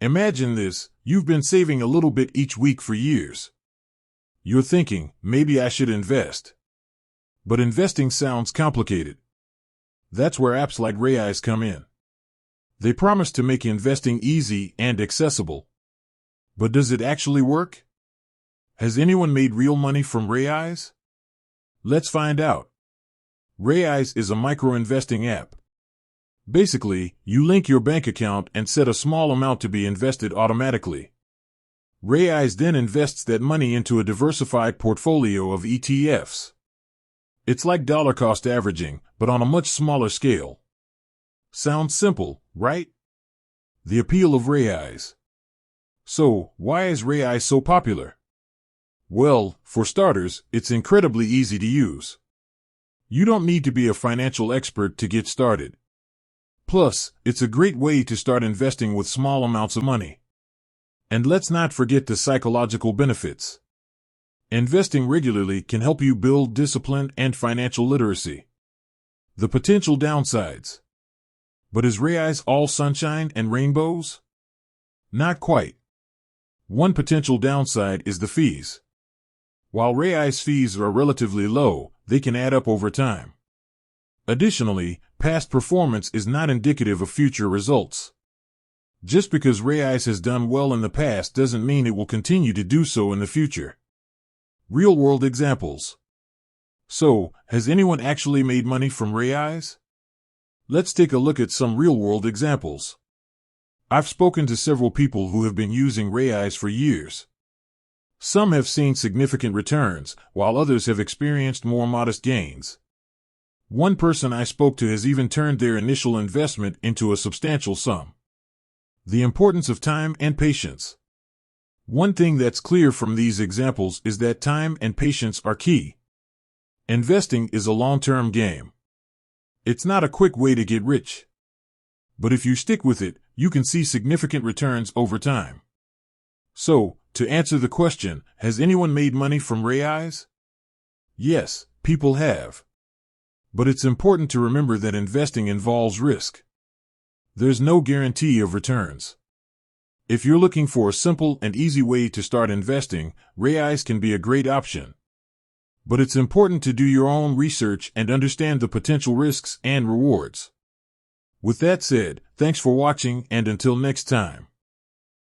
Imagine this, you've been saving a little bit each week for years. You're thinking, maybe I should invest. But investing sounds complicated. That's where apps like Raiz come in. They promise to make investing easy and accessible. But does it actually work? Has anyone made real money from Raiz? Let's find out. Raiz is a micro-investing app. Basically, you link your bank account and set a small amount to be invested automatically. Raiz then invests that money into a diversified portfolio of ETFs. It's like dollar cost averaging, but on a much smaller scale. Sounds simple, right? The appeal of Raiz. So, why is Raiz so popular? Well, for starters, it's incredibly easy to use. You don't need to be a financial expert to get started. Plus, it's a great way to start investing with small amounts of money. And let's not forget the psychological benefits. Investing regularly can help you build discipline and financial literacy. The potential downsides. But is Raiz all sunshine and rainbows? Not quite. One potential downside is the fees. While Raiz fees are relatively low, they can add up over time. Additionally, past performance is not indicative of future results. Just because Raiz has done well in the past doesn't mean it will continue to do so in the future. Real-world examples. So, has anyone actually made money from Raiz? Let's take a look at some real-world examples. I've spoken to several people who have been using Raiz for years. Some have seen significant returns, while others have experienced more modest gains. One person I spoke to has even turned their initial investment into a substantial sum. The importance of time and patience. One thing that's clear from these examples is that time and patience are key. Investing is a long-term game. It's not a quick way to get rich. But if you stick with it, you can see significant returns over time. So, to answer the question, has anyone made money from Raiz? Yes, people have. But it's important to remember that investing involves risk. There's no guarantee of returns. If you're looking for a simple and easy way to start investing, Raiz can be a great option. But it's important to do your own research and understand the potential risks and rewards. With that said, thanks for watching, and until next time.